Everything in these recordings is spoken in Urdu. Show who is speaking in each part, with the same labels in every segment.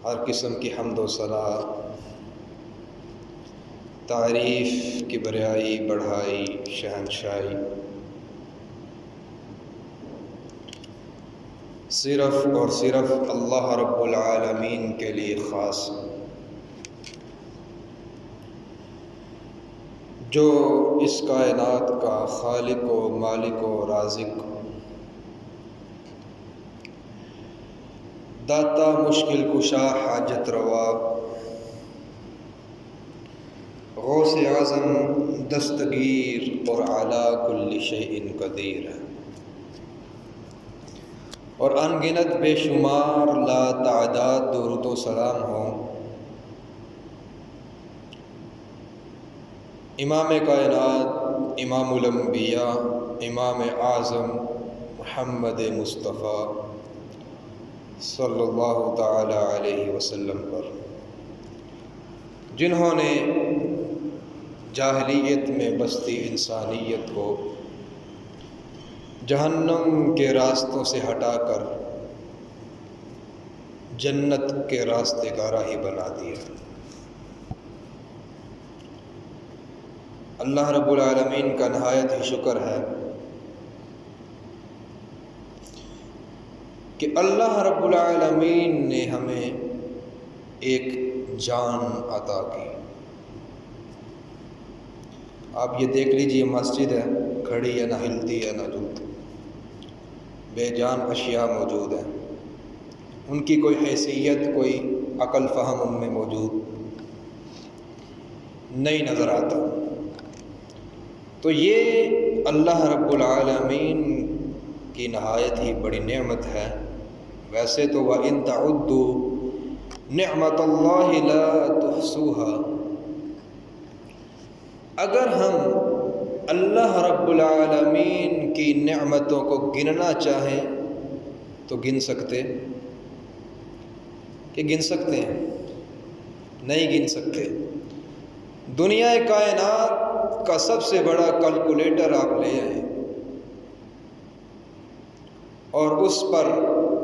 Speaker 1: ہر قسم کی حمد و ثنا، تعریف کی بڑائی بڑھائی شہنشاہی صرف اور صرف اللہ رب العالمین کے لیے خاص، جو اس کائنات کا خالق و مالک و رازق، داتا مشکل کشا حاجت روا، غوث اعظم دستگیر اور علی کل شیء قدیر ہے، اور ان گنت بے شمار لا تعداد درود و سلام ہوں امام کائنات، امام الانبیاء، امام اعظم محمد مصطفیٰ صلی اللہ تعالی علیہ وسلم پر، جنہوں نے جاہلیت میں بستی انسانیت کو جہنم کے راستوں سے ہٹا کر جنت کے راستے کا راہی بنا دیا۔ اللہ رب العالمین کا نہایت ہی شکر ہے کہ اللہ رب العالمین نے ہمیں ایک جان عطا کی۔ آپ یہ دیکھ لیجئے، مسجد ہے، کھڑی ہے، نہ ہلتی ہے نہ جلتی، بے جان اشیاء موجود ہیں، ان کی کوئی حیثیت، کوئی عقل فہم ان میں موجود نہیں نظر آتا۔ تو یہ اللہ رب العالمین کی نہایت ہی بڑی نعمت ہے۔ ویسے تو وَإِن تَعُدُّوا نِعْمَتَ اللَّهِ لَا تُحْصُوهَا، اگر ہم اللہ رب العالمین کی نعمتوں کو گننا چاہیں تو گن سکتے کہ گن سکتے ہیں؟ نہیں گن سکتے۔ دنیا کائنات کا سب سے بڑا کیلکولیٹر آپ لے آئیں اور اس پر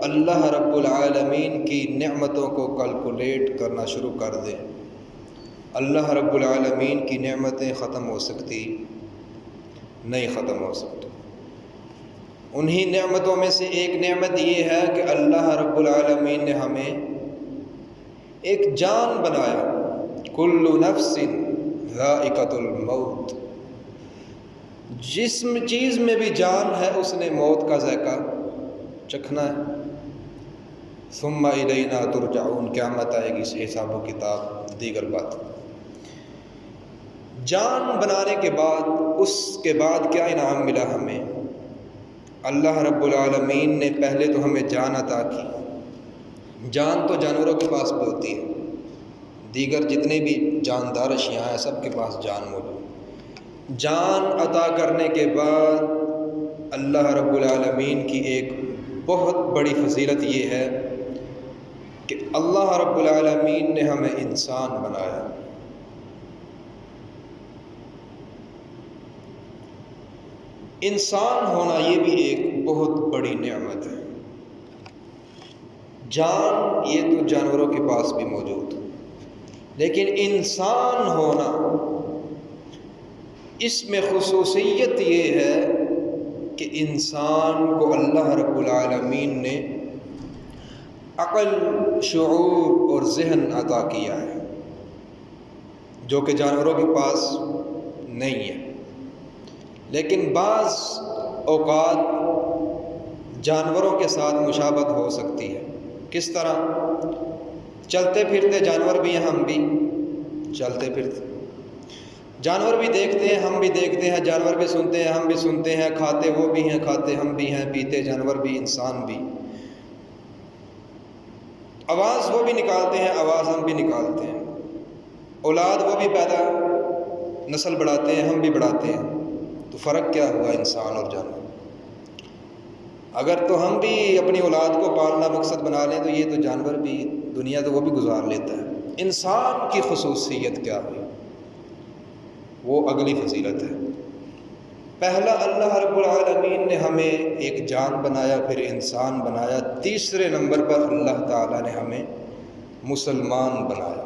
Speaker 1: اللہ رب العالمین کی نعمتوں کو کیلکولیٹ کرنا شروع کر دیں، اللہ رب العالمین کی نعمتیں ختم ہو سکتی؟ نہیں ختم ہو سکتی۔ انہی نعمتوں میں سے ایک نعمت یہ ہے کہ اللہ رب العالمین نے ہمیں ایک جان بنایا۔ کل نفس ذائقۃ الموت، جس چیز میں بھی جان ہے اس نے موت کا ذائقہ چکھنا ہے۔ ثم الینا ترجعون، قیامت آئے گی، حساب و کتاب، دیگر بات۔ جان بنانے کے بعد، اس کے بعد کیا انعام ملا ہمیں؟ اللہ رب العالمین نے پہلے تو ہمیں جان عطا کی۔ جان تو جانوروں کے پاس بھی ہوتی ہے، دیگر جتنے بھی جاندار اشیاء ہیں سب کے پاس جان موجود۔ جان عطا کرنے کے بعد اللہ رب العالمین کی ایک بہت بڑی فضیلت یہ ہے کہ اللہ رب العالمین نے ہمیں انسان بنایا۔ انسان ہونا یہ بھی ایک بہت بڑی نعمت ہے۔ جان یہ تو جانوروں کے پاس بھی موجود، لیکن انسان ہونا، اس میں خصوصیت یہ ہے کہ انسان کو اللہ رب العالمین نے عقل، شعور اور ذہن عطا کیا ہے، جو کہ جانوروں کے پاس نہیں ہے۔ لیکن بعض اوقات جانوروں کے ساتھ مشابہت ہو سکتی ہے۔ کس طرح؟ چلتے پھرتے جانور بھی ہیں، ہم بھی چلتے پھرتے، جانور بھی دیکھتے ہیں، ہم بھی دیکھتے ہیں، جانور بھی سنتے ہیں، ہم بھی سنتے ہیں، کھاتے وہ بھی ہیں، کھاتے ہم بھی ہیں، پیتے جانور بھی، انسان بھی، آواز وہ بھی نکالتے ہیں، آواز ہم بھی نکالتے ہیں، اولاد وہ بھی پیدا، نسل بڑھاتے ہیں، ہم بھی بڑھاتے ہیں۔ تو فرق کیا ہوا انسان اور جانور؟ اگر تو ہم بھی اپنی اولاد کو پالنا مقصد بنا لیں تو یہ تو جانور بھی، دنیا تو وہ بھی گزار لیتا ہے۔ انسان کی خصوصیت کیا ہوئی؟ وہ اگلی فضیلت ہے۔ پہلا، اللہ رب العالمین نے ہمیں ایک جان بنایا، پھر انسان بنایا۔ تیسرے نمبر پر اللہ تعالیٰ نے ہمیں مسلمان بنایا۔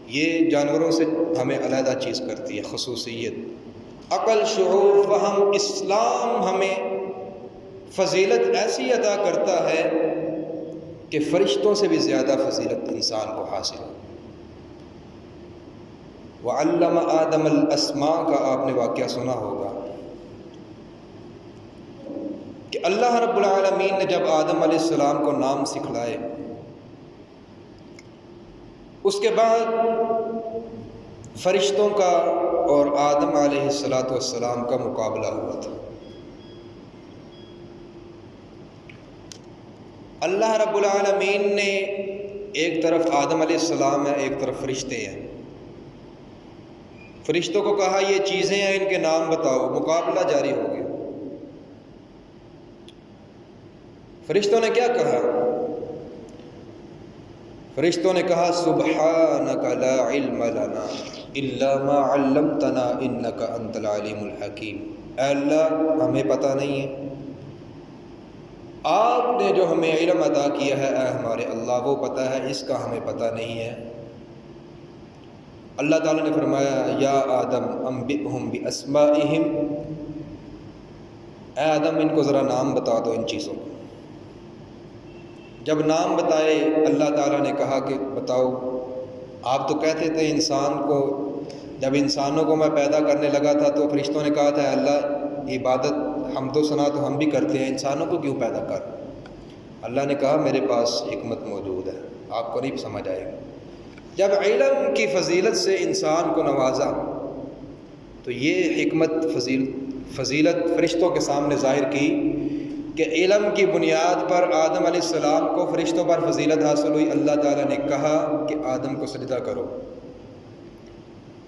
Speaker 1: یہ جانوروں سے ہمیں علیحدہ چیز کرتی ہے، خصوصیت۔ عقل، شعور، فہم، اسلام ہمیں فضیلت ایسی عطا کرتا ہے کہ فرشتوں سے بھی زیادہ فضیلت انسان کو حاصل ہے۔ وَعَلَّمَ آدَمَ الْأَسْمَاءَ کا آپ نے واقعہ سنا ہوگا کہ اللہ رب العالمین نے جب آدم علیہ السلام کو نام سکھلائے، اس کے بعد فرشتوں کا اور آدم علیہ السلام کا مقابلہ ہوا تھا۔ اللہ رب العالمین نے ایک طرف آدم علیہ السلام ہے، ایک طرف فرشتے ہیں۔ فرشتوں کو کہا یہ چیزیں ہیں، ان کے نام بتاؤ، مقابلہ جاری ہو گیا۔ فرشتوں نے کیا کہا؟ فرشتوں نے کہا سبحانک لا علم لنا الا ما علمتنا انک انت العلیم الحکیم۔ اے اللہ، ہمیں پتہ نہیں ہے، آپ نے جو ہمیں علم عطا کیا ہے اے ہمارے اللہ وہ پتہ ہے، اس کا ہمیں پتہ نہیں ہے۔ اللہ تعالیٰ نے فرمایا یا آدم انبئہم باسمائہم، اے آدم ان کو ذرا نام بتا دو ان چیزوں کو۔ جب نام بتائے اللہ تعالیٰ نے کہا کہ بتاؤ، آپ تو کہتے تھے انسان کو، جب انسانوں کو میں پیدا کرنے لگا تھا تو فرشتوں نے کہا تھا اللہ عبادت ہم تو سنا تو ہم بھی کرتے ہیں، انسانوں کو کیوں پیدا کر؟ اللہ نے کہا میرے پاس حکمت موجود ہے، آپ کو نہیں سمجھ آئے گا۔ جب علم کی فضیلت سے انسان کو نوازا تو یہ حکمت فضیلت فرشتوں کے سامنے ظاہر کی کہ علم کی بنیاد پر آدم علیہ السلام کو فرشتوں پر فضیلت حاصل ہوئی۔ اللہ تعالیٰ نے کہا کہ آدم کو سجدہ کرو،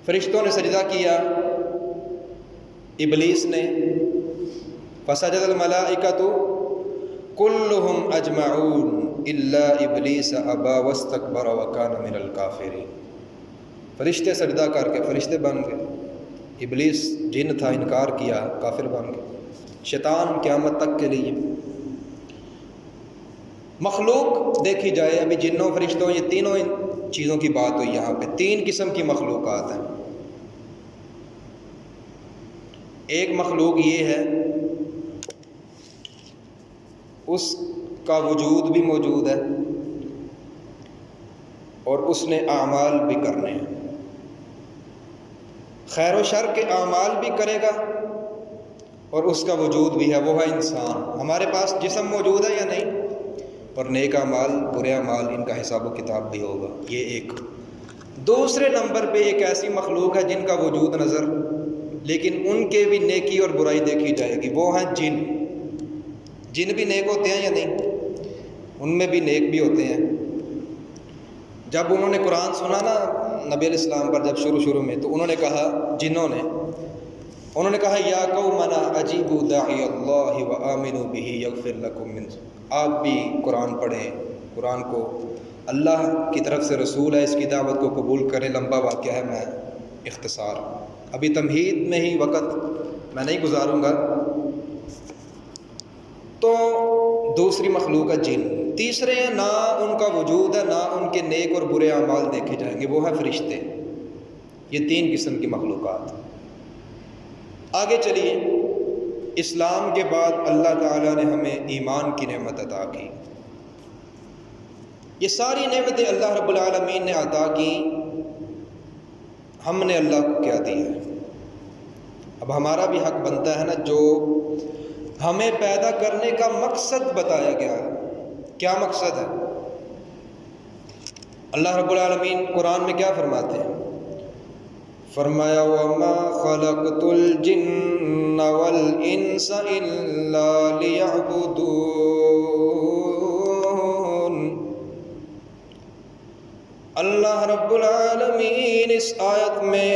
Speaker 1: فرشتوں نے سجدہ کیا، ابلیس نے، فسجد الملائکۃ کلہم اجمعون الا ابلیس ابا واستکبر وکان من الکافرین۔ فرشتے سجدہ کر کے فرشتے بن گئے، ابلیس جن تھا انکار کیا، کافر بن گئے۔ شیطان قیامت تک کے لیے مخلوق دیکھی جائے، ابھی جنوں فرشتوں یہ تینوں چیزوں کی بات ہوئی، یہاں پہ تین قسم کی مخلوقات ہیں۔ ایک مخلوق یہ ہے اس کا وجود بھی موجود ہے اور اس نے اعمال بھی کرنے ہیں، خیر و شر کے اعمال بھی کرے گا اور اس کا وجود بھی ہے، وہ ہے انسان۔ ہمارے پاس جسم موجود ہے یا نہیں؟ اور نیک اعمال، برے اعمال، ان کا حساب و کتاب بھی ہوگا، یہ ایک۔ دوسرے نمبر پہ ایک ایسی مخلوق ہے جن کا وجود نظر لیکن ان کے بھی نیکی اور برائی دیکھی جائے گی، وہ ہیں جن۔ جن بھی نیک ہوتے ہیں یا نہیں؟ ان میں بھی نیک بھی ہوتے ہیں۔ جب انہوں نے قرآن سنا نا نبی علیہ السلام پر، جب شروع میں، تو انہوں نے کہا، جنہوں نے کہا یا قومنا اجیبوا داعی اللہ وآمنوا بہ یغفر لکم من، آپ بھی قرآن پڑھیں، قرآن کو اللہ کی طرف سے رسول ہے، اس کی دعوت کو قبول کریں۔ لمبا واقعہ ہے، میں اختصار ابھی تمہید میں ہی وقت میں نہیں گزاروں گا۔ تو دوسری مخلوق ہے جن۔ تیسرے ہیں نہ ان کا وجود ہے، نہ ان کے نیک اور برے اعمال دیکھے جائیں گے، وہ ہے فرشتے۔ یہ تین قسم کی مخلوقات۔ آگے چلیے، اسلام کے بعد اللہ تعالیٰ نے ہمیں ایمان کی نعمت عطا کی۔ یہ ساری نعمتیں اللہ رب العالمین نے عطا کی، ہم نے اللہ کو کیا دیا ہے؟ اب ہمارا بھی حق بنتا ہے نا، جو ہمیں پیدا کرنے کا مقصد بتایا گیا ہے۔ کیا مقصد ہے؟ اللہ رب العالمین قرآن میں کیا فرماتے ہیں؟ فرمایا وَمَا خَلَقْتُ الْجِنَّ وَالْإِنسَ إِلَّا لِيَعْبُدُونَ۔ اللہ رب العالمین اس آیت میں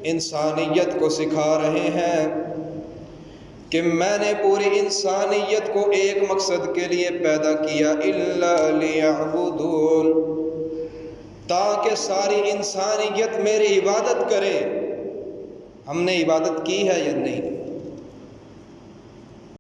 Speaker 1: انسانیت کو سکھا رہے ہیں کہ میں نے پوری انسانیت کو ایک مقصد کے لیے پیدا کیا، الا لیعبدون، تاکہ ساری انسانیت میری عبادت کرے۔ ہم نے عبادت کی ہے یا نہیں؟